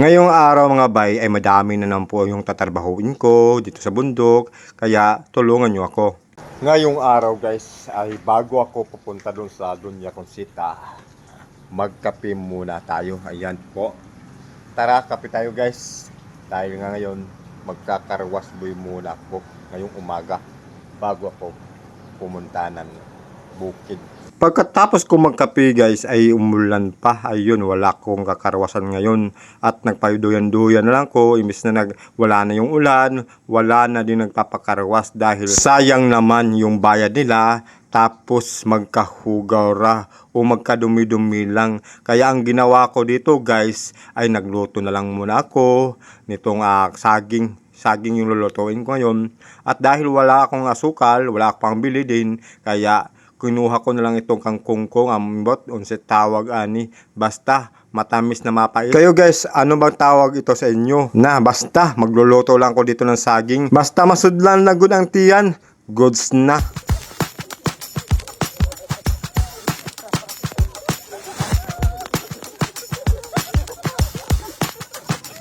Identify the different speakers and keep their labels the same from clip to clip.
Speaker 1: Ngayong araw mga bay ay madami na naman po yung tatrabahuin ko dito sa bundok, kaya tulungan nyo ako. Ngayong araw guys ay bago ako pupunta doon sa Dunya Consita, magkape muna tayo. Ayan po. Tara, kape tayo guys. Dahil nga ngayon magkakarwas boy muna ako ngayong umaga bago ako pumunta ng bukid. Pagkatapos ko magkape guys ay umulan pa. Ayun, wala akong kakarwasan ngayon at nagpayuduyan-duyan na lang ko. Imbis na wala na yung ulan, wala na din nagpapakarwas dahil sayang naman yung bayad nila. Tapos magkahugaw ra o magkadumi-dumi lang. Kaya ang ginawa ko dito guys ay nagluto na lang muna ako nitong saging yung lulutuin ko ngayon. At dahil wala akong asukal, wala akong pambili din, kaya kinuha ko na lang itong kangkongkong, ambot, unset tawag ani, basta matamis na mapait. Kayo guys, ano bang tawag ito sa inyo? Na basta magluluto lang ko dito ng saging, basta masudlan na good ang tiyan, goods na.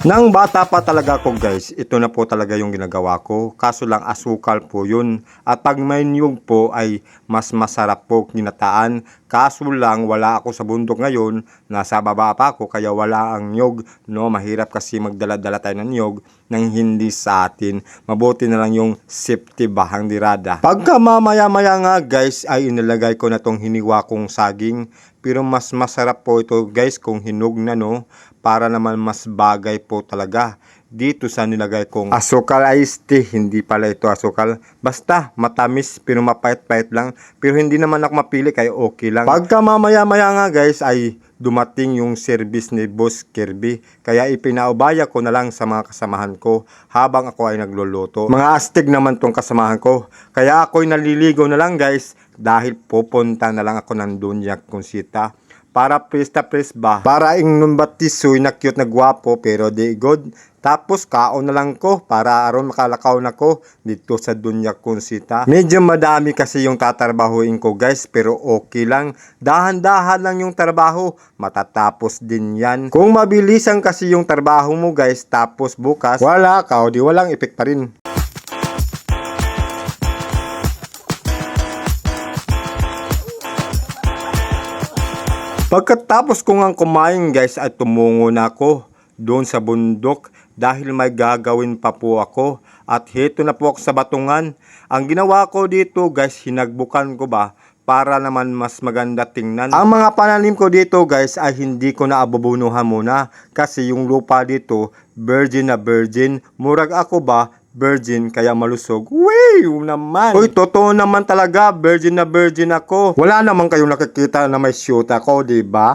Speaker 1: Nang bata pa talaga ako guys, ito na po talaga yung ginagawa ko. Kaso lang asukal po yun. At pag may niyog po ay mas masarap po ginataan. Kaso lang wala ako sa bundok ngayon. Nasa baba pa ako kaya wala ang niyog. No, mahirap kasi magdala-dala tayo ng niyog nang hindi sa atin. Mabuti na lang yung safety bahang dirada. Pagka mamaya-maya nga guys ay inilagay ko na tong hiniwa kong saging. Pero mas masarap po ito guys kung hinog na no. Para naman mas bagay po talaga dito sa nilagay kong asukal iced tea. Hindi pala ito asukal, basta matamis pero mapait-pait lang, pero hindi naman ako mapili kaya okay lang. Pagka mamaya-maya nga guys ay dumating yung service ni Boss Kirby, kaya ipinaubaya ko na lang sa mga kasamahan ko habang ako ay nagluluto. Mga astig naman tong kasamahan ko, kaya ako'y naliligo na lang guys dahil pupunta na lang ako ng Dunya Consita para presta ba, para ingnon batisoy na cute na gwapo pero di good. Tapos kaon na lang ko para aron makalakaw na ko dito sa Dunya Consita. Medyo madami kasi yung tatrabahuin ko guys, pero okay lang, dahan-dahan lang yung trabaho, matatapos din yan. Kung mabilisan kasi yung trabaho mo guys, tapos bukas wala ka o di walang epek pa rin. Pagkatapos ko nga kumain guys ay tumungo na ako doon sa bundok dahil may gagawin pa po ako. At heto na po ako sa batungan. Ang ginawa ko dito guys, hinagbukan ko ba para naman mas maganda tingnan. Ang mga pananim ko dito guys ay hindi ko na abubunuhan muna kasi yung lupa dito virgin na virgin. Murag ako ba virgin kaya malusog. Wow naman. Uy, totoo naman talaga, virgin na virgin ako. Wala naman kayong nakikita na may shoot ako, di ba?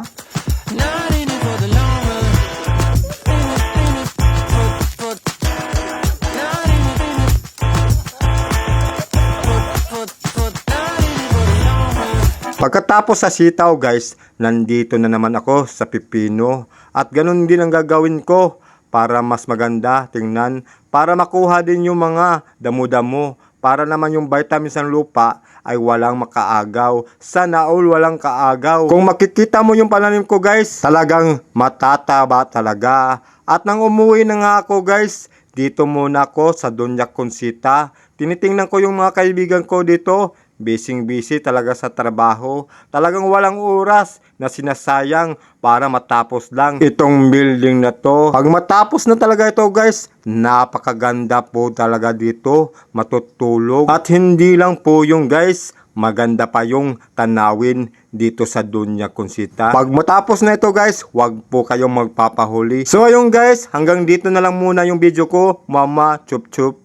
Speaker 1: Pagkatapos sa sitaw guys, nandito na naman ako sa pipino. At ganun din ang gagawin ko para mas maganda tingnan, para makuha din yung mga damo-damo, para naman yung vitamins ng lupa ay walang makaagaw. Sana all walang kaagaw. Kung makikita mo yung pananim ko guys, talagang matataba talaga. At nang umuwi na nga ako guys, dito muna ako sa Dunya Consita. Tinitingnan ko yung mga kaibigan ko dito. Busy talaga sa trabaho. Talagang walang oras na sinasayang para matapos lang itong building na to. Pag matapos na talaga ito guys, napakaganda po talaga dito. Matutulog. At hindi lang po yung guys, maganda pa yung tanawin dito sa Dunya Consita. Pag matapos na ito guys, wag po kayong magpapahuli. So ayun guys, hanggang dito na lang muna yung video ko. Mama, chup chup.